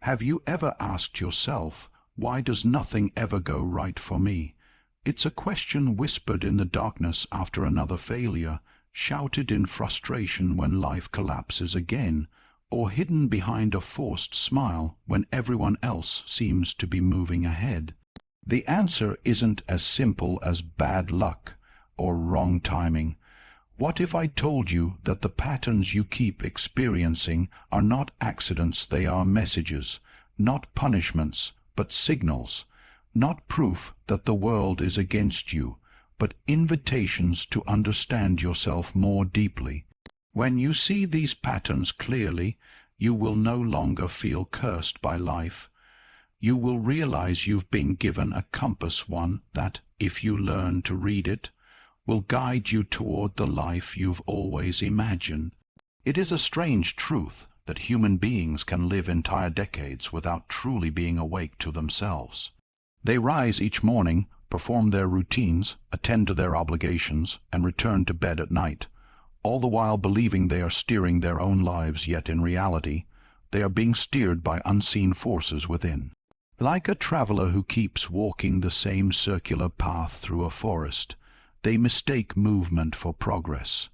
Have you ever asked yourself, why does nothing ever go right for me? It's a question whispered in the darkness after another failure, shouted in frustration when life collapses again, or hidden behind a forced smile when everyone else seems to be moving ahead. The answer isn't as simple as bad luck or wrong timing. What if I told you that the patterns you keep experiencing are not accidents, they are messages, not punishments, but signals, not proof that the world is against you, but invitations to understand yourself more deeply? When you see these patterns clearly, you will no longer feel cursed by life. You will realize you've been given a compass, one that, if you learn to read it, will guide you toward the life you've always imagined. It is a strange truth that human beings can live entire decades without truly being awake to themselves. They rise each morning, perform their routines, attend to their obligations, and return to bed at night, all the while believing they are steering their own lives, yet in reality, they are being steered by unseen forces within. Like a traveler who keeps walking the same circular path through a forest, they mistake movement for progress,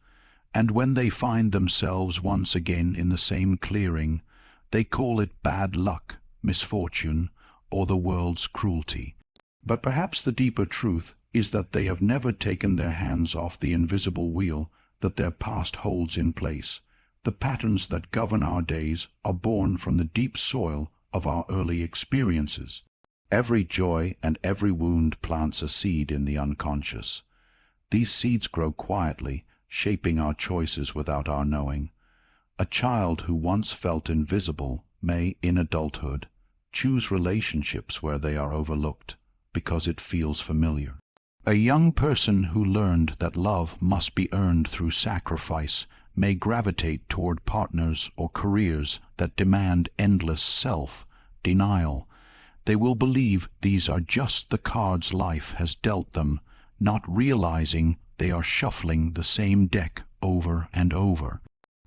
and when they find themselves once again in the same clearing, they call it bad luck, misfortune, or the world's cruelty. But perhaps the deeper truth is that they have never taken their hands off the invisible wheel that their past holds in place. The patterns that govern our days are born from the deep soil of our early experiences. Every joy and every wound plants a seed in the unconscious. These seeds grow quietly, shaping our choices without our knowing. A child who once felt invisible may, in adulthood, choose relationships where they are overlooked, because it feels familiar. A young person who learned that love must be earned through sacrifice may gravitate toward partners or careers that demand endless self-denial. They will believe these are just the cards life has dealt them, not realizing they are shuffling the same deck over and over.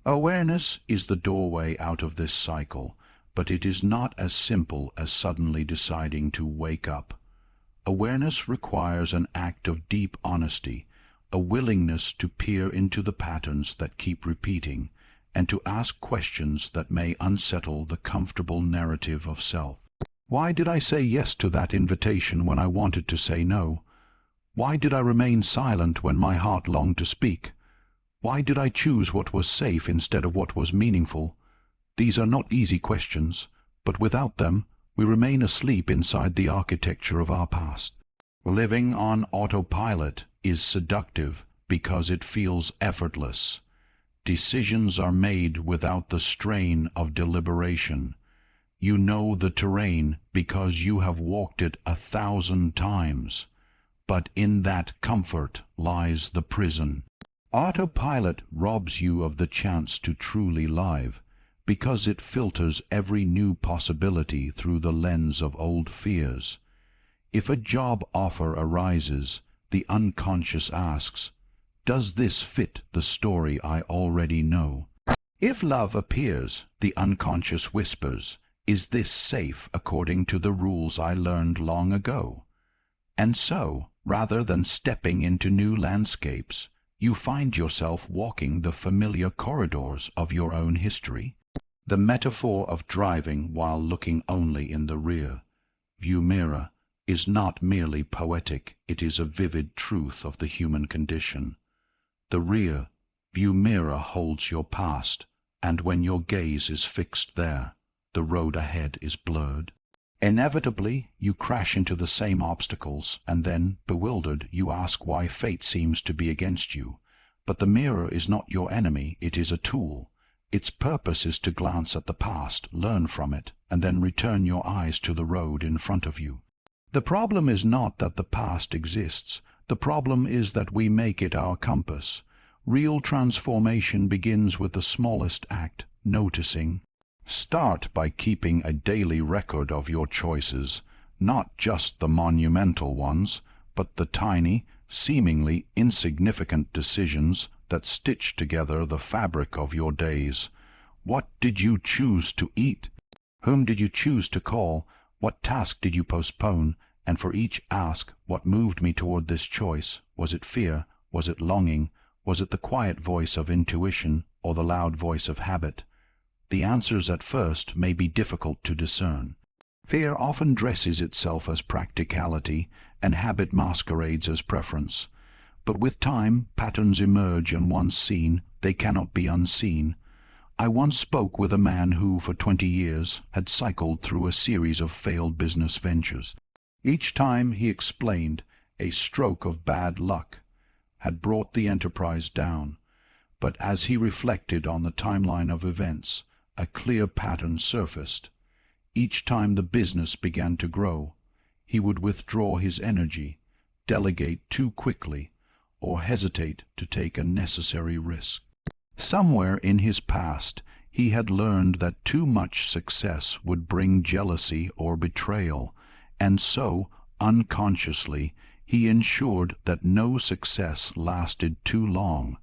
Awareness is the doorway out of this cycle, but it is not as simple as suddenly deciding to wake up. Awareness requires an act of deep honesty, a willingness to peer into the patterns that keep repeating, and to ask questions that may unsettle the comfortable narrative of self. Why did I say yes to that invitation when I wanted to say no? Why did I remain silent when my heart longed to speak? Why did I choose what was safe instead of what was meaningful? These are not easy questions, but without them, we remain asleep inside the architecture of our past. Living on autopilot is seductive because it feels effortless. Decisions are made without the strain of deliberation. You know the terrain because you have walked it 1,000 times. But in that comfort lies the prison. Autopilot robs you of the chance to truly live, because it filters every new possibility through the lens of old fears. If a job offer arises, the unconscious asks, does this fit the story I already know? If love appears, the unconscious whispers, is this safe according to the rules I learned long ago? And so, rather than stepping into new landscapes, you find yourself walking the familiar corridors of your own history. The metaphor of driving while looking only in the rear view mirror is not merely poetic, it is a vivid truth of the human condition. The rear view mirror holds your past, and when your gaze is fixed there, the road ahead is blurred. Inevitably, you crash into the same obstacles, and then, bewildered, you ask why fate seems to be against you. But the mirror is not your enemy, it is a tool. Its purpose is to glance at the past, learn from it, and then return your eyes to the road in front of you. The problem is not that the past exists. The problem is that we make it our compass. Real transformation begins with the smallest act, noticing. Start by keeping a daily record of your choices, not just the monumental ones, but the tiny, seemingly insignificant decisions that stitch together the fabric of your days. What did you choose to eat? Whom did you choose to call? What task did you postpone? And for each ask, what moved me toward this choice? Was it fear? Was it longing? Was it the quiet voice of intuition or the loud voice of habit? The answers at first may be difficult to discern. Fear often dresses itself as practicality, and habit masquerades as preference. But with time, patterns emerge, and once seen, they cannot be unseen. I once spoke with a man who, for 20 years, had cycled through a series of failed business ventures. Each time, he explained, a stroke of bad luck had brought the enterprise down. But as he reflected on the timeline of events, a clear pattern surfaced. Each time the business began to grow, he would withdraw his energy, delegate too quickly, or hesitate to take a necessary risk. Somewhere in his past, he had learned that too much success would bring jealousy or betrayal, and so, unconsciously, he ensured that no success lasted too long.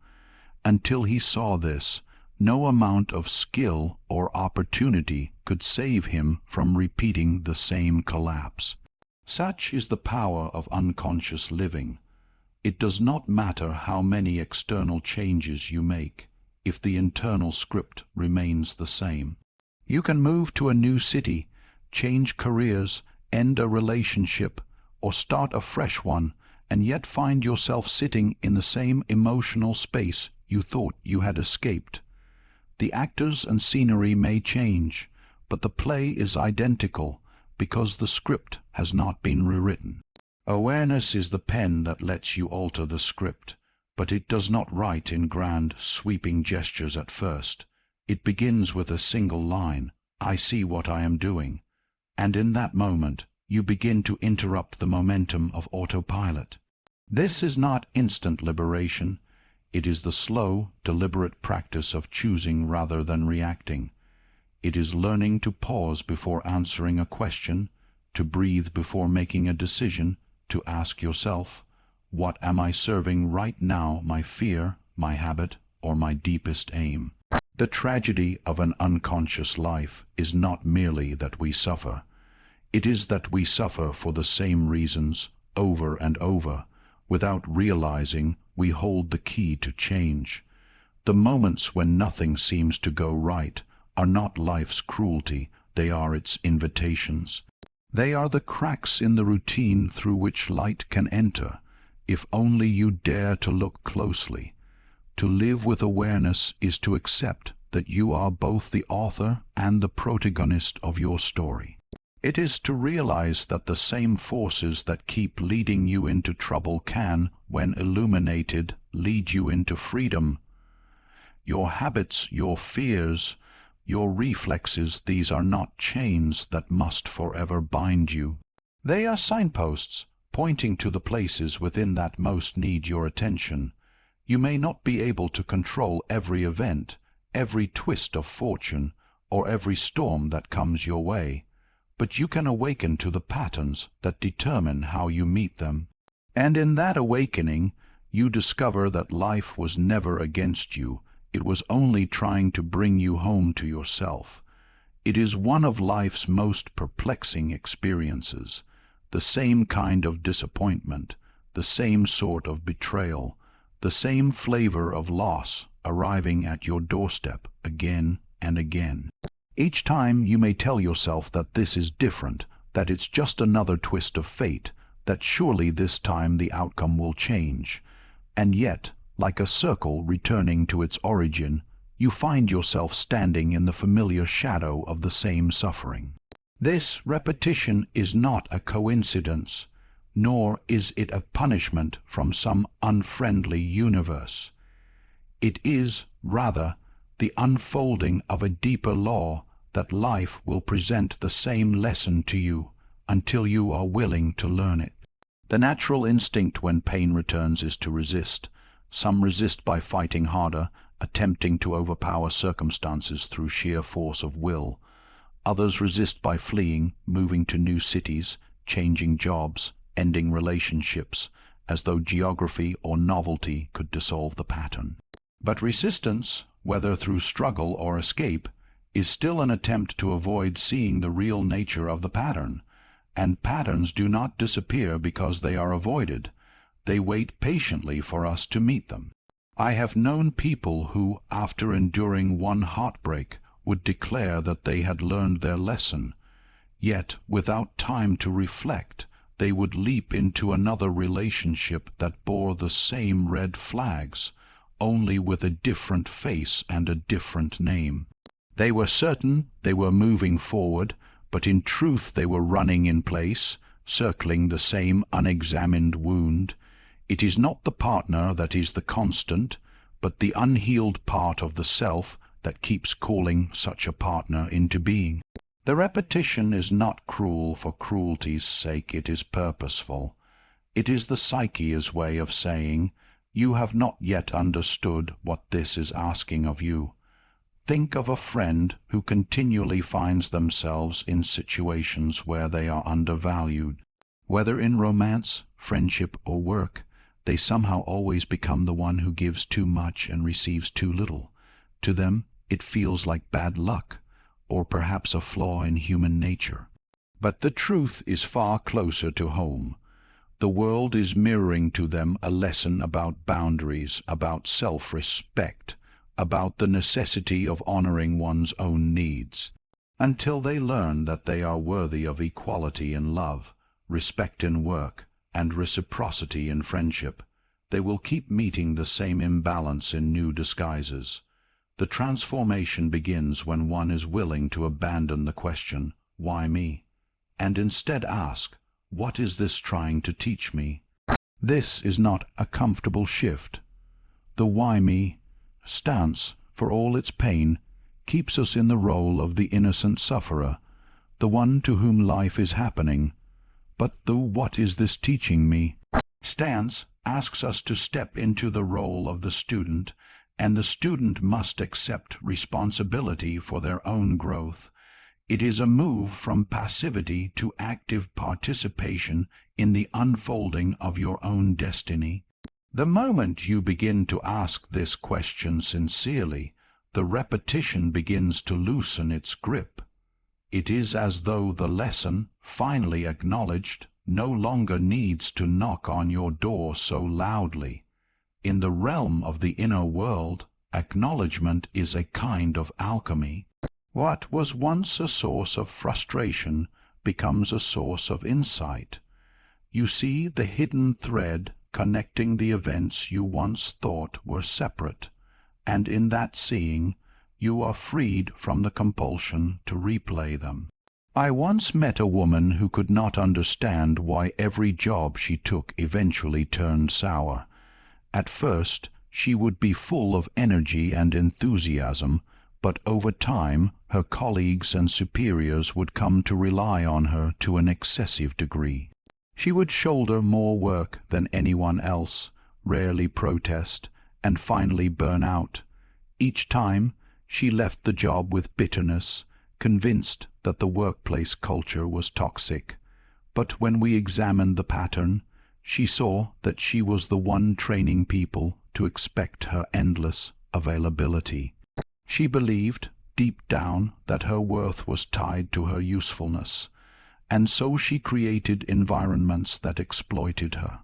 Until he saw this, no amount of skill or opportunity could save him from repeating the same collapse. Such is the power of unconscious living. It does not matter how many external changes you make, if the internal script remains the same. You can move to a new city, change careers, end a relationship, or start a fresh one, and yet find yourself sitting in the same emotional space you thought you had escaped. The actors and scenery may change, but the play is identical because the script has not been rewritten. Awareness is the pen that lets you alter the script, but it does not write in grand, sweeping gestures at first. It begins with a single line, "I see what I am doing," and in that moment you begin to interrupt the momentum of autopilot. This is not instant liberation. It is the slow, deliberate practice of choosing rather than reacting. It is learning to pause before answering a question, to breathe before making a decision, to ask yourself, what am I serving right now, my fear, my habit, or my deepest aim? The tragedy of an unconscious life is not merely that we suffer. It is that we suffer for the same reasons, over and over. Without realizing, we hold the key to change. The moments when nothing seems to go right are not life's cruelty, they are its invitations. They are the cracks in the routine through which light can enter, if only you dare to look closely. To live with awareness is to accept that you are both the author and the protagonist of your story. It is to realize that the same forces that keep leading you into trouble can, when illuminated, lead you into freedom. Your habits, your fears, your reflexes, these are not chains that must forever bind you. They are signposts, pointing to the places within that most need your attention. You may not be able to control every event, every twist of fortune, or every storm that comes your way, but you can awaken to the patterns that determine how you meet them. And in that awakening, you discover that life was never against you. It was only trying to bring you home to yourself. It is one of life's most perplexing experiences, the same kind of disappointment, the same sort of betrayal, the same flavor of loss arriving at your doorstep again and again. Each time you may tell yourself that this is different, that it's just another twist of fate, that surely this time the outcome will change. And yet, like a circle returning to its origin, you find yourself standing in the familiar shadow of the same suffering. This repetition is not a coincidence, nor is it a punishment from some unfriendly universe. It is, rather, the unfolding of a deeper law that life will present the same lesson to you until you are willing to learn it. The natural instinct when pain returns is to resist. Some resist by fighting harder, attempting to overpower circumstances through sheer force of will. Others resist by fleeing, moving to new cities, changing jobs, ending relationships, as though geography or novelty could dissolve the pattern. But resistance, whether through struggle or escape, is still an attempt to avoid seeing the real nature of the pattern, and patterns do not disappear because they are avoided. They wait patiently for us to meet them. I have known people who, after enduring one heartbreak, would declare that they had learned their lesson, yet without time to reflect, they would leap into another relationship that bore the same red flags, only with a different face and a different name. They were certain they were moving forward, but in truth they were running in place, circling the same unexamined wound. It is not the partner that is the constant, but the unhealed part of the self that keeps calling such a partner into being. The repetition is not cruel for cruelty's sake, it is purposeful. It is the psyche's way of saying, you have not yet understood what this is asking of you. Think of a friend who continually finds themselves in situations where they are undervalued. Whether in romance, friendship, or work, they somehow always become the one who gives too much and receives too little. To them, it feels like bad luck, or perhaps a flaw in human nature. But the truth is far closer to home. The world is mirroring to them a lesson about boundaries, about self-respect, about the necessity of honoring one's own needs. Until they learn that they are worthy of equality in love, respect in work, and reciprocity in friendship, they will keep meeting the same imbalance in new disguises. The transformation begins when one is willing to abandon the question, why me? And instead ask, what is this trying to teach me? This is not a comfortable shift. The why me stance, for all its pain, keeps us in the role of the innocent sufferer, the one to whom life is happening. But the what is this teaching me stance asks us to step into the role of the student, and the student must accept responsibility for their own growth. It is a move from passivity to active participation in the unfolding of your own destiny. The moment you begin to ask this question sincerely, the repetition begins to loosen its grip. It is as though the lesson, finally acknowledged, no longer needs to knock on your door so loudly. In the realm of the inner world, acknowledgement is a kind of alchemy. What was once a source of frustration becomes a source of insight. You see the hidden thread connecting the events you once thought were separate, and in that seeing, you are freed from the compulsion to replay them. I once met a woman who could not understand why every job she took eventually turned sour. At first, she would be full of energy and enthusiasm, but over time her colleagues and superiors would come to rely on her to an excessive degree. She would shoulder more work than anyone else, rarely protest, and finally burn out. Each time, she left the job with bitterness, convinced that the workplace culture was toxic. But when we examined the pattern, she saw that she was the one training people to expect her endless availability. She believed, deep down, that her worth was tied to her usefulness, and so she created environments that exploited her.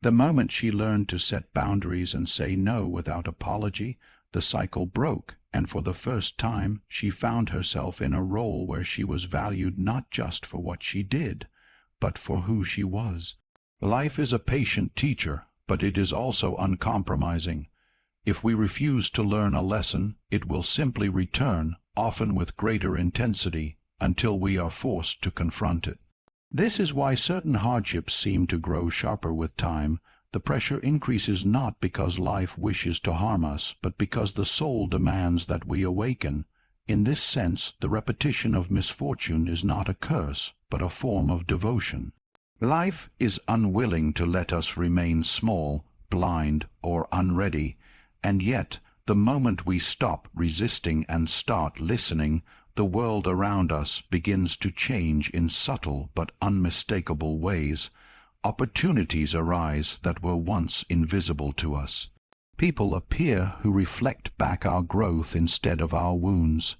The moment she learned to set boundaries and say no without apology, the cycle broke, and for the first time she found herself in a role where she was valued not just for what she did, but for who she was. Life is a patient teacher, but it is also uncompromising. If we refuse to learn a lesson, it will simply return, often with greater intensity, until we are forced to confront it. This is why certain hardships seem to grow sharper with time. The pressure increases not because life wishes to harm us, but because the soul demands that we awaken. In this sense, the repetition of misfortune is not a curse, but a form of devotion. Life is unwilling to let us remain small, blind, or unready, and yet, the moment we stop resisting and start listening, the world around us begins to change in subtle but unmistakable ways. Opportunities arise that were once invisible to us. People appear who reflect back our growth instead of our wounds.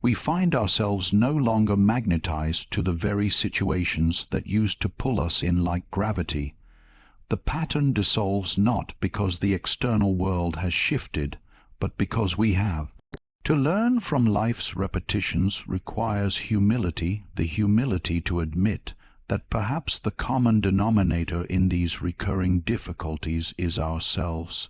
we find ourselves no longer magnetized to the very situations that used to pull us in like gravity. The pattern dissolves not because the external world has shifted, but because we have. To learn from life's repetitions requires humility, the humility to admit that perhaps the common denominator in these recurring difficulties is ourselves.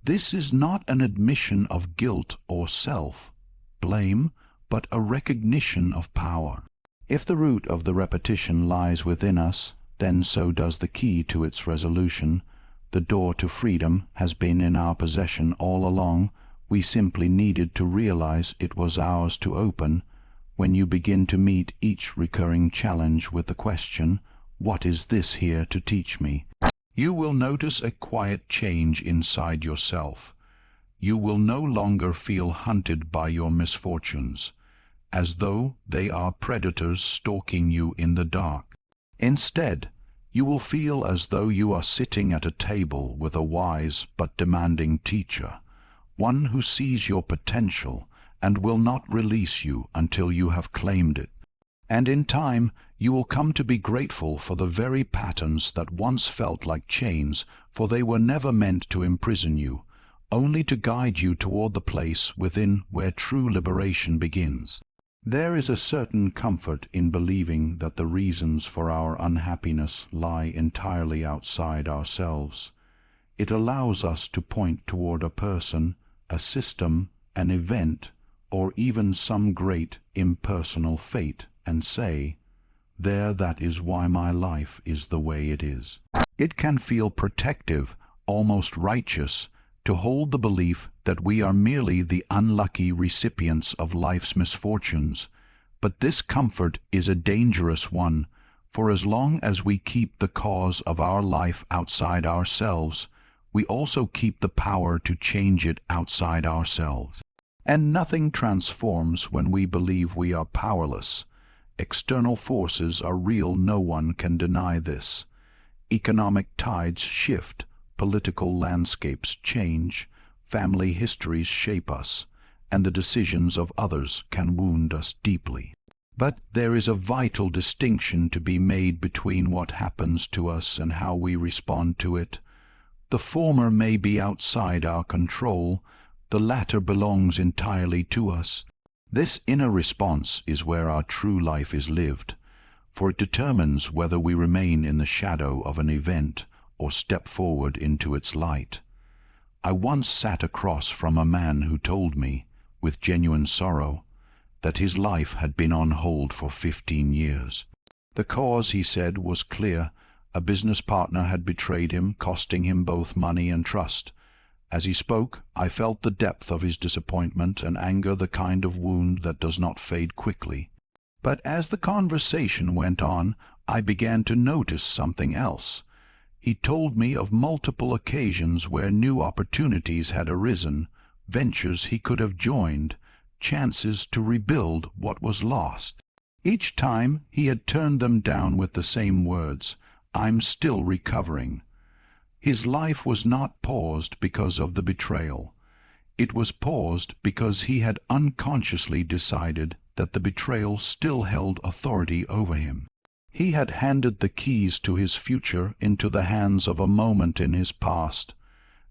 This is not an admission of guilt or self-blame, but a recognition of power. If the root of the repetition lies within us, then so does the key to its resolution. The door to freedom has been in our possession all along. We simply needed to realize it was ours to open. When you begin to meet each recurring challenge with the question, "What is this here to teach me?" you will notice a quiet change inside yourself. You will no longer feel hunted by your misfortunes, as though they are predators stalking you in the dark. Instead, you will feel as though you are sitting at a table with a wise but demanding teacher, one who sees your potential and will not release you until you have claimed it. And in time, you will come to be grateful for the very patterns that once felt like chains, for they were never meant to imprison you, only to guide you toward the place within where true liberation begins. There is a certain comfort in believing that the reasons for our unhappiness lie entirely outside ourselves. It allows us to point toward a person, a system, an event, or even some great impersonal fate, and say, "There, that is why my life is the way it is." It can feel protective, almost righteous, to hold the belief that we are merely the unlucky recipients of life's misfortunes. But this comfort is a dangerous one, for as long as we keep the cause of our life outside ourselves, we also keep the power to change it outside ourselves. And nothing transforms when we believe we are powerless. External forces are real, no one can deny this. Economic tides shift, political landscapes change, family histories shape us, and the decisions of others can wound us deeply. But there is a vital distinction to be made between what happens to us and how we respond to it. The former may be outside our control, the latter belongs entirely to us. This inner response is where our true life is lived, for it determines whether we remain in the shadow of an event or step forward into its light. I once sat across from a man who told me, with genuine sorrow, that his life had been on hold for 15 years. The cause, he said, was clear. A business partner had betrayed him, costing him both money and trust. As he spoke, I felt the depth of his disappointment and anger, the kind of wound that does not fade quickly. But as the conversation went on, I began to notice something else. He told me of multiple occasions where new opportunities had arisen, ventures he could have joined, chances to rebuild what was lost. Each time he had turned them down with the same words, "I'm still recovering." His life was not paused because of the betrayal. It was paused because he had unconsciously decided that the betrayal still held authority over him. He had handed the keys to his future into the hands of a moment in his past,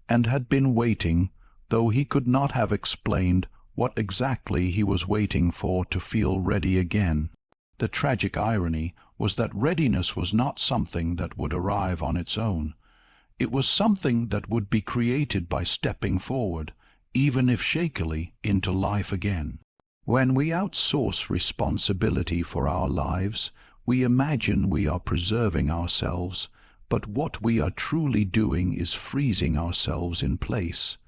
and had been waiting, though he could not have explained what exactly he was waiting for to feel ready again. The tragic irony was that readiness was not something that would arrive on its own. It was something that would be created by stepping forward, even if shakily, into life again. When we outsource responsibility for our lives, we imagine we are preserving ourselves, but what we are truly doing is freezing ourselves in place.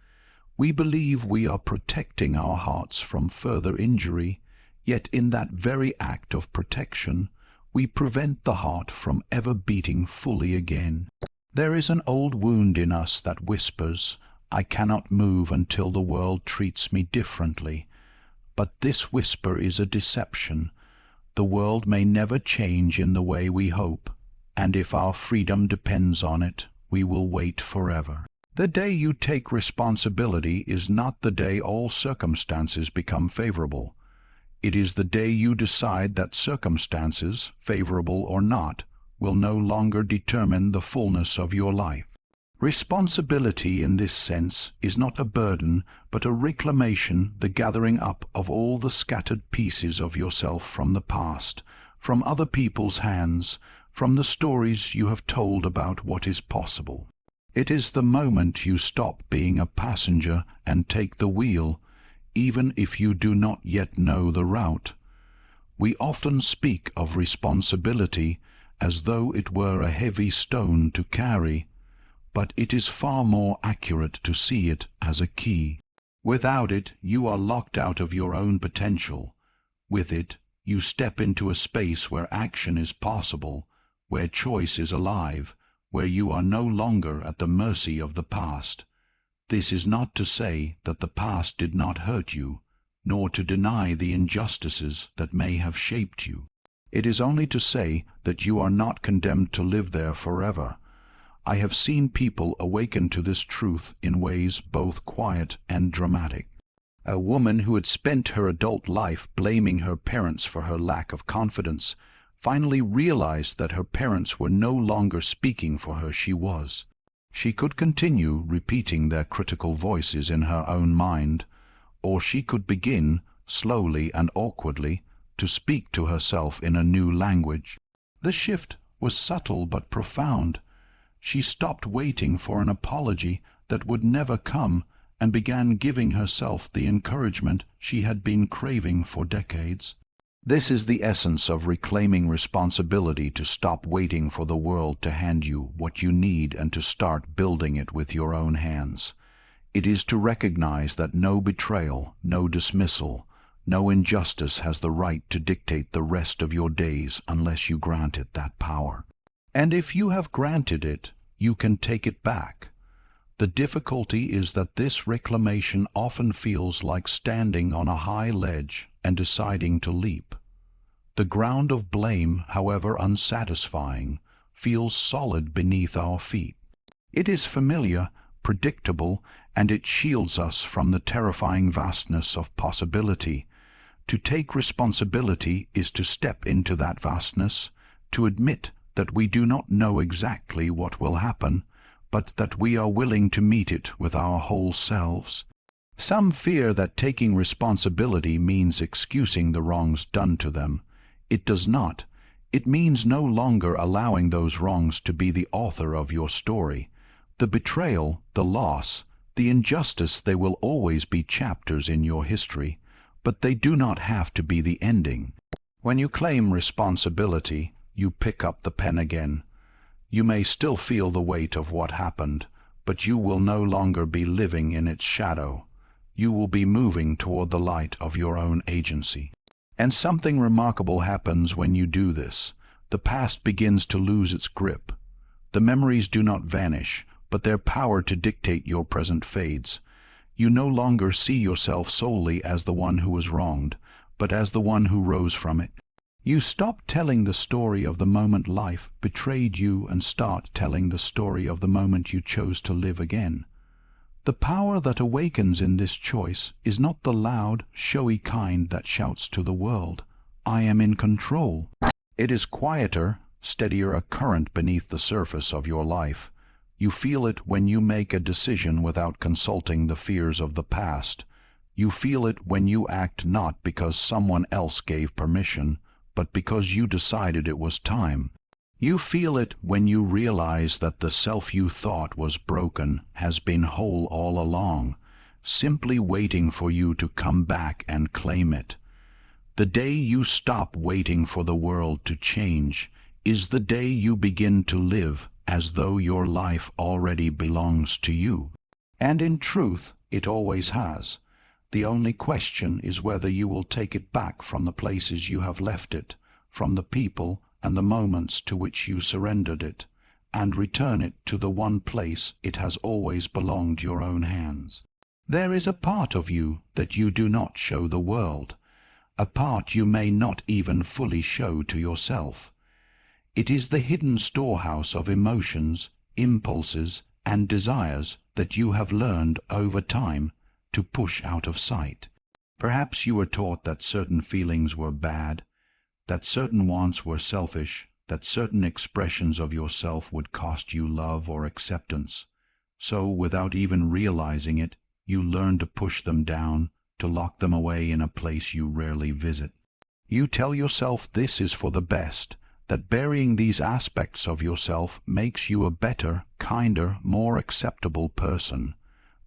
We believe we are protecting our hearts from further injury, yet in that very act of protection, we prevent the heart from ever beating fully again. There is an old wound in us that whispers, "I cannot move until the world treats me differently." But this whisper is a deception. The world may never change in the way we hope, and if our freedom depends on it, we will wait forever. The day you take responsibility is not the day all circumstances become favorable. It is the day you decide that circumstances, favorable or not, will no longer determine the fullness of your life. Responsibility in this sense is not a burden, but a reclamation, the gathering up of all the scattered pieces of yourself from the past, from other people's hands, from the stories you have told about what is possible. It is the moment you stop being a passenger and take the wheel, even if you do not yet know the route. We often speak of responsibility as though it were a heavy stone to carry, but it is far more accurate to see it as a key. Without it, you are locked out of your own potential. With it, you step into a space where action is possible, where choice is alive, where you are no longer at the mercy of the past. This is not to say that the past did not hurt you, nor to deny the injustices that may have shaped you. It is only to say that you are not condemned to live there forever. I have seen people awaken to this truth in ways both quiet and dramatic. A woman who had spent her adult life blaming her parents for her lack of confidence finally realized that her parents were no longer speaking for her. She could continue repeating their critical voices in her own mind, or she could begin, slowly and awkwardly, to speak to herself in a new language. The shift was subtle but profound. She stopped waiting for an apology that would never come and began giving herself the encouragement she had been craving for decades. This is the essence of reclaiming responsibility, to stop waiting for the world to hand you what you need and to start building it with your own hands. It is to recognize that no betrayal, no dismissal, no injustice has the right to dictate the rest of your days unless you grant it that power. And if you have granted it, you can take it back. The difficulty is that this reclamation often feels like standing on a high ledge and deciding to leap. The ground of blame, however unsatisfying, feels solid beneath our feet. It is familiar, predictable, and it shields us from the terrifying vastness of possibility. To take responsibility is to step into that vastness, to admit that we do not know exactly what will happen, but that we are willing to meet it with our whole selves. Some fear that taking responsibility means excusing the wrongs done to them. It does not. It means no longer allowing those wrongs to be the author of your story. The betrayal, the loss, the injustice, they will always be chapters in your history, but they do not have to be the ending. When you claim responsibility, you pick up the pen again. You may still feel the weight of what happened, but you will no longer be living in its shadow. You will be moving toward the light of your own agency. And something remarkable happens when you do this. The past begins to lose its grip. The memories do not vanish, but their power to dictate your present fades. You no longer see yourself solely as the one who was wronged, but as the one who rose from it. You stop telling the story of the moment life betrayed you and start telling the story of the moment you chose to live again. The power that awakens in this choice is not the loud, showy kind that shouts to the world, "I am in control." It is quieter, steadier, a current beneath the surface of your life. You feel it when you make a decision without consulting the fears of the past. You feel it when you act not because someone else gave permission, but because you decided it was time. You feel it when you realize that the self you thought was broken has been whole all along, simply waiting for you to come back and claim it. The day you stop waiting for the world to change is the day you begin to live as though your life already belongs to you. And in truth, it always has. The only question is whether you will take it back from the places you have left it, from the people and the moments to which you surrendered it, and return it to the one place it has always belonged, your own hands. There is a part of you that you do not show the world, a part you may not even fully show to yourself. It is the hidden storehouse of emotions, impulses, and desires that you have learned over time to push out of sight. Perhaps you were taught that certain feelings were bad, that certain wants were selfish, that certain expressions of yourself would cost you love or acceptance. So, without even realizing it, you learn to push them down, to lock them away in a place you rarely visit. You tell yourself this is for the best, that burying these aspects of yourself makes you a better, kinder, more acceptable person.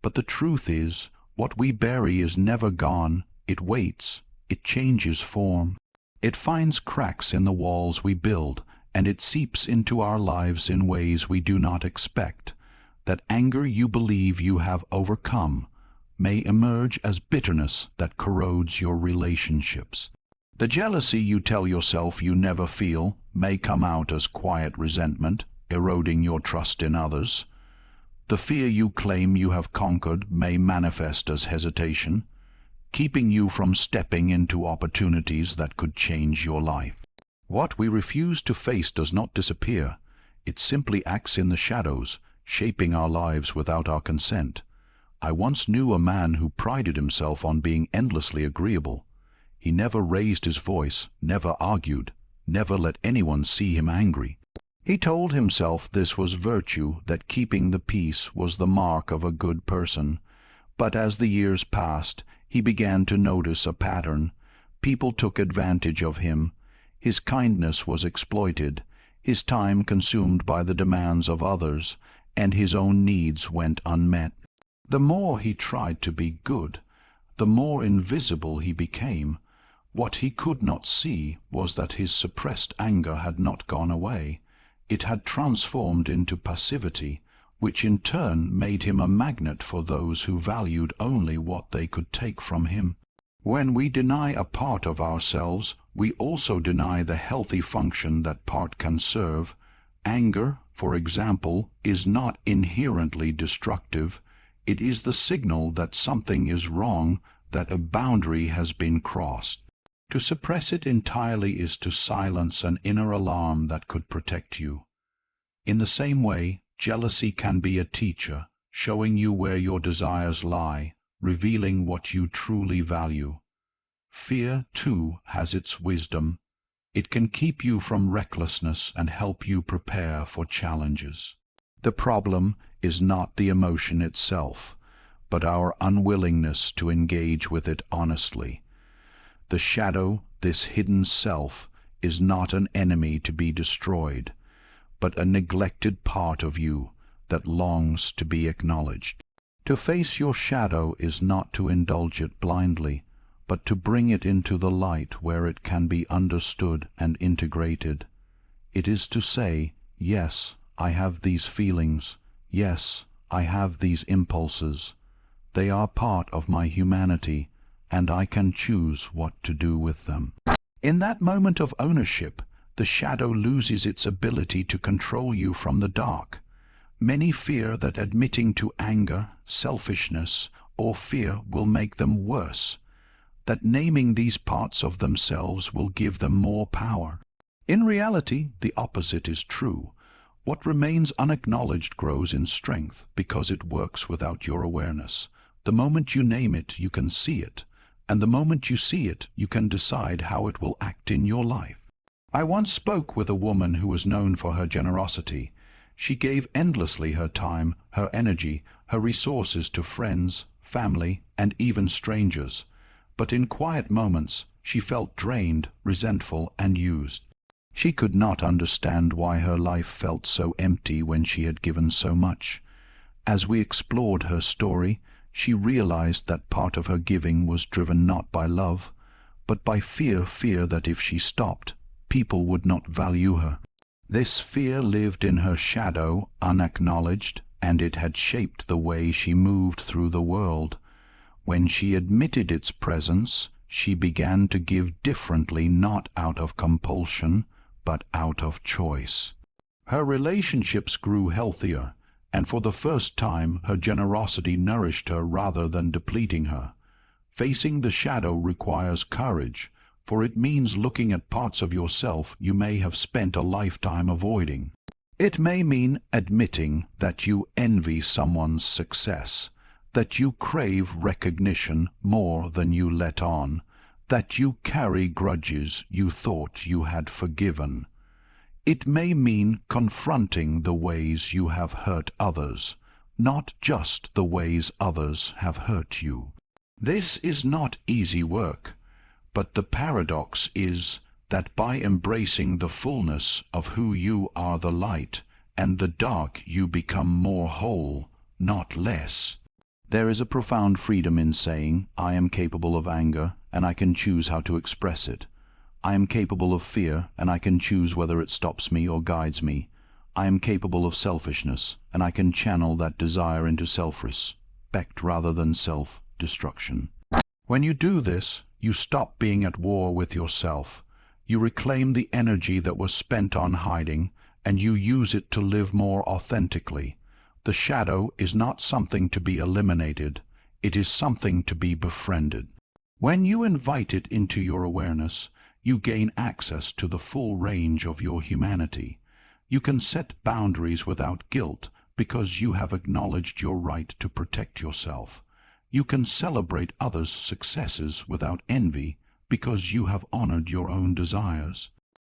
But the truth is, what we bury is never gone. It waits, it changes form. It finds cracks in the walls we build, and it seeps into our lives in ways we do not expect. That anger you believe you have overcome may emerge as bitterness that corrodes your relationships. The jealousy you tell yourself you never feel may come out as quiet resentment, eroding your trust in others. The fear you claim you have conquered may manifest as hesitation, keeping you from stepping into opportunities that could change your life. What we refuse to face does not disappear. It simply acts in the shadows, shaping our lives without our consent. I once knew a man who prided himself on being endlessly agreeable. He never raised his voice, never argued, never let anyone see him angry. He told himself this was virtue, that keeping the peace was the mark of a good person. But as the years passed, he began to notice a pattern. People took advantage of him. His kindness was exploited, his time consumed by the demands of others, and his own needs went unmet. The more he tried to be good, the more invisible he became. What he could not see was that his suppressed anger had not gone away. It had transformed into passivity, which in turn made him a magnet for those who valued only what they could take from him. When we deny a part of ourselves, we also deny the healthy function that part can serve. Anger, for example, is not inherently destructive. It is the signal that something is wrong, that a boundary has been crossed. To suppress it entirely is to silence an inner alarm that could protect you. In the same way, jealousy can be a teacher, showing you where your desires lie, revealing what you truly value. Fear, too, has its wisdom. It can keep you from recklessness and help you prepare for challenges. The problem is not the emotion itself, but our unwillingness to engage with it honestly. The shadow, this hidden self, is not an enemy to be destroyed, but a neglected part of you that longs to be acknowledged. To face your shadow is not to indulge it blindly, but to bring it into the light where it can be understood and integrated. It is to say, yes, I have these feelings. Yes, I have these impulses. They are part of my humanity, and I can choose what to do with them. In that moment of ownership, the shadow loses its ability to control you from the dark. Many fear that admitting to anger, selfishness, or fear will make them worse, that naming these parts of themselves will give them more power. In reality, the opposite is true. What remains unacknowledged grows in strength because it works without your awareness. The moment you name it, you can see it, and the moment you see it, you can decide how it will act in your life. I once spoke with a woman who was known for her generosity. She gave endlessly her time, her energy, her resources to friends, family, and even strangers. But in quiet moments, she felt drained, resentful, and used. She could not understand why her life felt so empty when she had given so much. As we explored her story, she realized that part of her giving was driven not by love, but by fear that if she stopped, people would not value her. This fear lived in her shadow, unacknowledged, and it had shaped the way she moved through the world. When she admitted its presence, she began to give differently, not out of compulsion, but out of choice. Her relationships grew healthier, and for the first time her generosity nourished her rather than depleting her. Facing the shadow requires courage, for it means looking at parts of yourself you may have spent a lifetime avoiding. It may mean admitting that you envy someone's success, that you crave recognition more than you let on, that you carry grudges you thought you had forgiven. It may mean confronting the ways you have hurt others, not just the ways others have hurt you. This is not easy work, but the paradox is that by embracing the fullness of who you are, the light and the dark, you become more whole, not less. There is a profound freedom in saying, I am capable of anger, and I can choose how to express it. I am capable of fear, and I can choose whether it stops me or guides me. I am capable of selfishness, and I can channel that desire into self-respect rather than self-destruction. When you do this, you stop being at war with yourself. You reclaim the energy that was spent on hiding, and you use it to live more authentically. The shadow is not something to be eliminated. It is something to be befriended. When you invite it into your awareness, you gain access to the full range of your humanity. You can set boundaries without guilt because you have acknowledged your right to protect yourself. You can celebrate others' successes without envy because you have honored your own desires.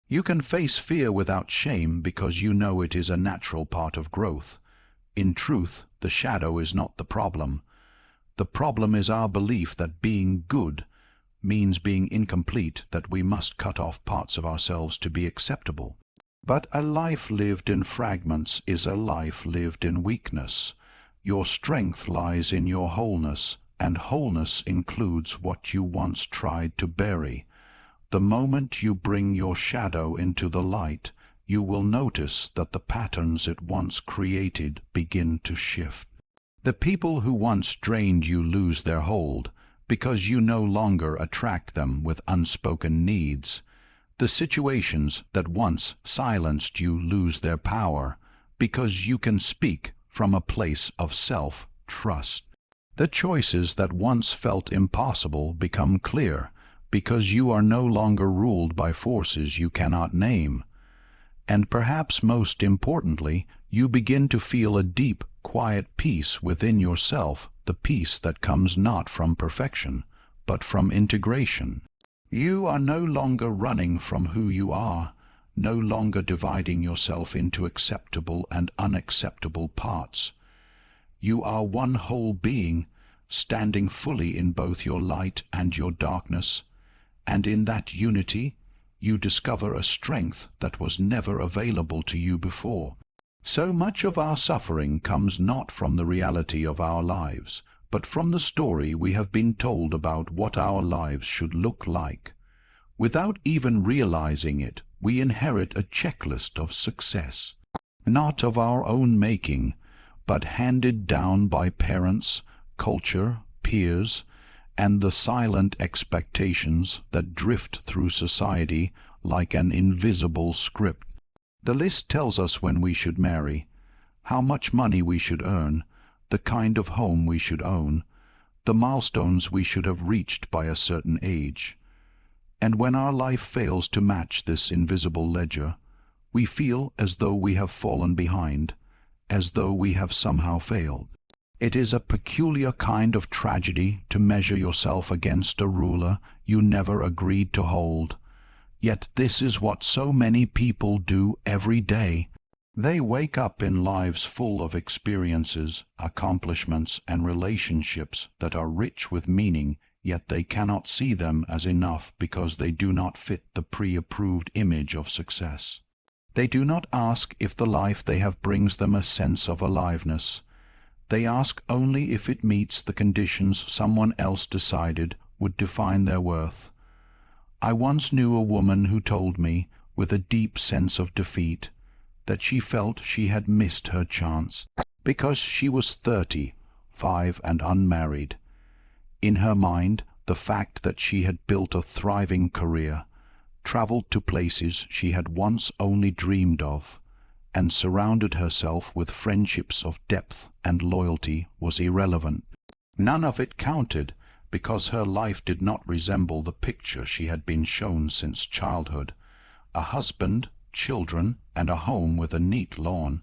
You can face fear without shame because you know it is a natural part of growth. In truth, the shadow is not the problem. The problem is our belief that being good means being incomplete, that we must cut off parts of ourselves to be acceptable. But a life lived in fragments is a life lived in weakness. Your strength lies in your wholeness, and wholeness includes what you once tried to bury. The moment you bring your shadow into the light, you will notice that the patterns it once created begin to shift. The people who once drained you lose their hold, because you no longer attract them with unspoken needs. The situations that once silenced you lose their power, because you can speak from a place of self-trust. The choices that once felt impossible become clear, because you are no longer ruled by forces you cannot name. And perhaps most importantly, you begin to feel a deep, quiet peace within yourself, the peace that comes not from perfection, but from integration. You are no longer running from who you are, no longer dividing yourself into acceptable and unacceptable parts. You are one whole being, standing fully in both your light and your darkness, and in that unity you discover a strength that was never available to you before. So much of our suffering comes not from the reality of our lives, but from the story we have been told about what our lives should look like. Without even realizing it, we inherit a checklist of success, not of our own making, but handed down by parents, culture, peers, and the silent expectations that drift through society like an invisible script. The list tells us when we should marry, how much money we should earn, the kind of home we should own, the milestones we should have reached by a certain age. And when our life fails to match this invisible ledger, we feel as though we have fallen behind, as though we have somehow failed. It is a peculiar kind of tragedy to measure yourself against a ruler you never agreed to hold. Yet this is what so many people do every day. They wake up in lives full of experiences, accomplishments, and relationships that are rich with meaning, yet they cannot see them as enough because they do not fit the pre-approved image of success. They do not ask if the life they have brings them a sense of aliveness. They ask only if it meets the conditions someone else decided would define their worth. I once knew a woman who told me, with a deep sense of defeat, that she felt she had missed her chance because she was 35 and unmarried. In her mind, the fact that she had built a thriving career, traveled to places she had once only dreamed of, and surrounded herself with friendships of depth and loyalty was irrelevant. None of it counted, because her life did not resemble the picture she had been shown since childhood. A husband, children, and a home with a neat lawn.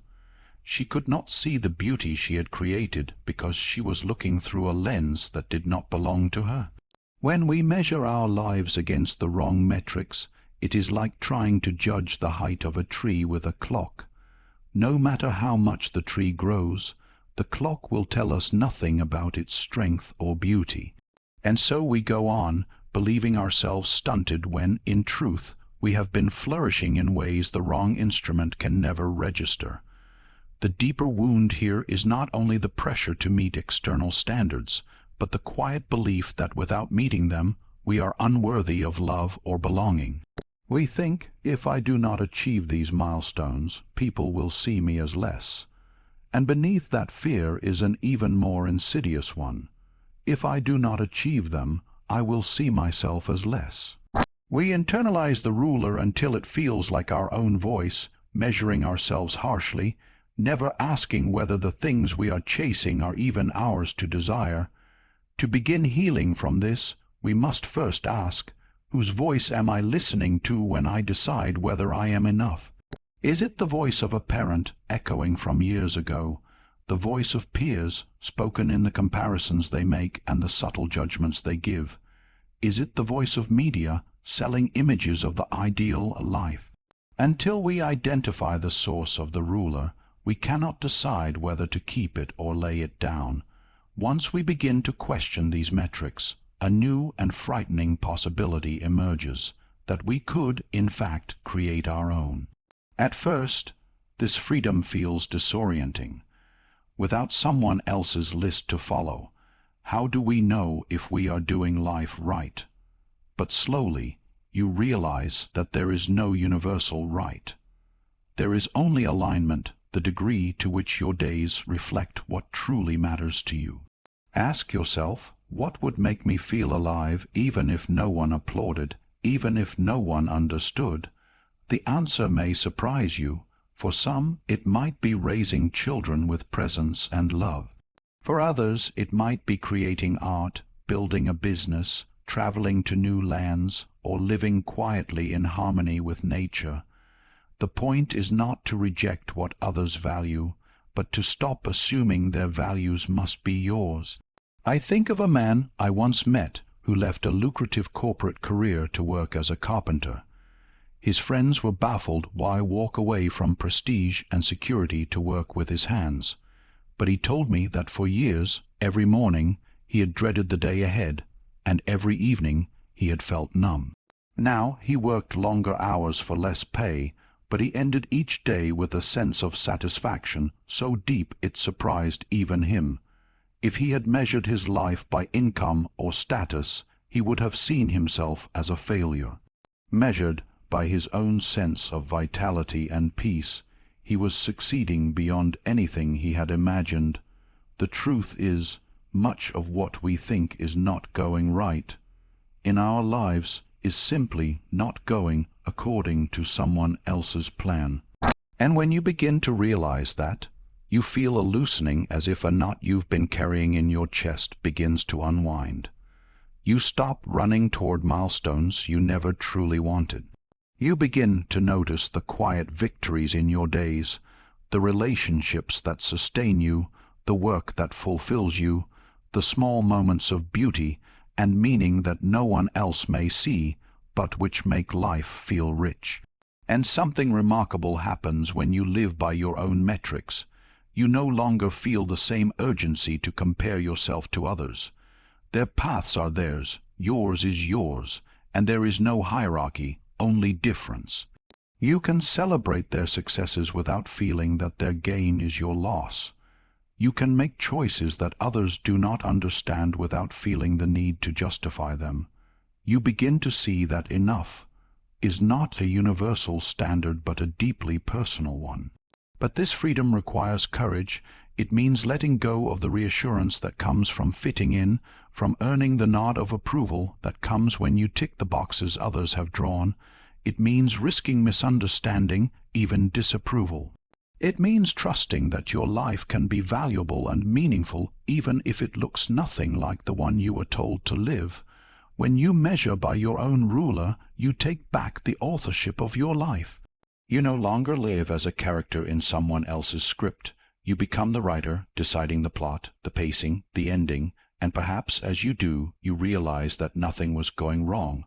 She could not see the beauty she had created because she was looking through a lens that did not belong to her. When we measure our lives against the wrong metrics, it is like trying to judge the height of a tree with a clock. No matter how much the tree grows, the clock will tell us nothing about its strength or beauty. And so we go on, believing ourselves stunted when, in truth, we have been flourishing in ways the wrong instrument can never register. The deeper wound here is not only the pressure to meet external standards, but the quiet belief that without meeting them, we are unworthy of love or belonging. We think, if I do not achieve these milestones, people will see me as less. And beneath that fear is an even more insidious one. If I do not achieve them, I will see myself as less. We internalize the ruler until it feels like our own voice, measuring ourselves harshly, never asking whether the things we are chasing are even ours to desire. To begin healing from this, we must first ask, whose voice am I listening to when I decide whether I am enough? Is it the voice of a parent echoing from years ago, the voice of peers spoken in the comparisons they make and the subtle judgments they give? Is it the voice of media selling images of the ideal life? Until we identify the source of the ruler, we cannot decide whether to keep it or lay it down. Once we begin to question these metrics, a new and frightening possibility emerges, that we could, in fact, create our own. At first, this freedom feels disorienting. Without someone else's list to follow, how do we know if we are doing life right? But slowly, you realize that there is no universal right. There is only alignment, the degree to which your days reflect what truly matters to you. Ask yourself, what would make me feel alive even if no one applauded, even if no one understood? The answer may surprise you. For some, it might be raising children with presence and love. For others, it might be creating art, building a business, traveling to new lands, or living quietly in harmony with nature. The point is not to reject what others value, but to stop assuming their values must be yours. I think of a man I once met who left a lucrative corporate career to work as a carpenter. His friends were baffled why walk away from prestige and security to work with his hands. But he told me that for years, every morning, he had dreaded the day ahead, and every evening he had felt numb. Now he worked longer hours for less pay, but he ended each day with a sense of satisfaction so deep it surprised even him. If he had measured his life by income or status, he would have seen himself as a failure. Measured by his own sense of vitality and peace, he was succeeding beyond anything he had imagined. The truth is, much of what we think is not going right in our lives is simply not going according to someone else's plan. And when you begin to realize that, you feel a loosening as if a knot you've been carrying in your chest begins to unwind. You stop running toward milestones you never truly wanted. You begin to notice the quiet victories in your days, the relationships that sustain you, the work that fulfills you, the small moments of beauty and meaning that no one else may see, but which make life feel rich. And something remarkable happens when you live by your own metrics. You no longer feel the same urgency to compare yourself to others. Their paths are theirs, yours is yours, and there is no hierarchy, only difference. You can celebrate their successes without feeling that their gain is your loss. You can make choices that others do not understand without feeling the need to justify them. You begin to see that enough is not a universal standard but a deeply personal one. But this freedom requires courage. It means letting go of the reassurance that comes from fitting in, from earning the nod of approval that comes when you tick the boxes others have drawn. It means risking misunderstanding, even disapproval. It means trusting that your life can be valuable and meaningful even if it looks nothing like the one you were told to live. When you measure by your own ruler, you take back the authorship of your life. You no longer live as a character in someone else's script. You become the writer, deciding the plot, the pacing, the ending, and perhaps as you do, you realize that nothing was going wrong.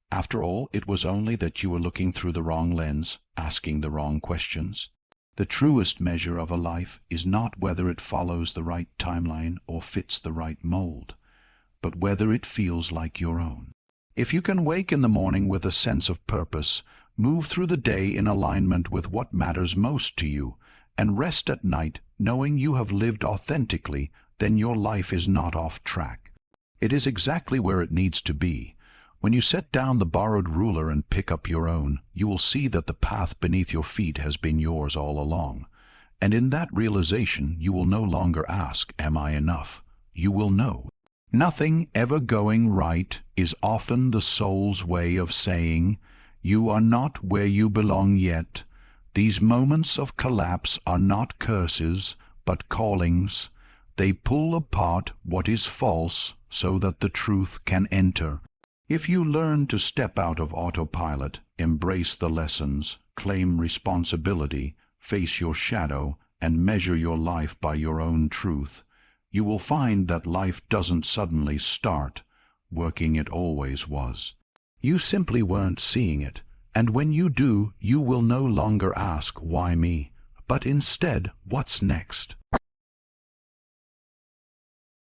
After all, it was only that you were looking through the wrong lens, asking the wrong questions. The truest measure of a life is not whether it follows the right timeline or fits the right mold, but whether it feels like your own. If you can wake in the morning with a sense of purpose, move through the day in alignment with what matters most to you, and rest at night knowing you have lived authentically, then your life is not off track. It is exactly where it needs to be. When you set down the borrowed ruler and pick up your own, you will see that the path beneath your feet has been yours all along. And in that realization, you will no longer ask, "Am I enough?" You will know. Nothing ever going right is often the soul's way of saying, "You are not where you belong yet." These moments of collapse are not curses, but callings. They pull apart what is false so that the truth can enter. If you learn to step out of autopilot, embrace the lessons, claim responsibility, face your shadow, and measure your life by your own truth, you will find that life doesn't suddenly start working. It always was. You simply weren't seeing it, and when you do, you will no longer ask, "Why me?" but instead, "What's next?"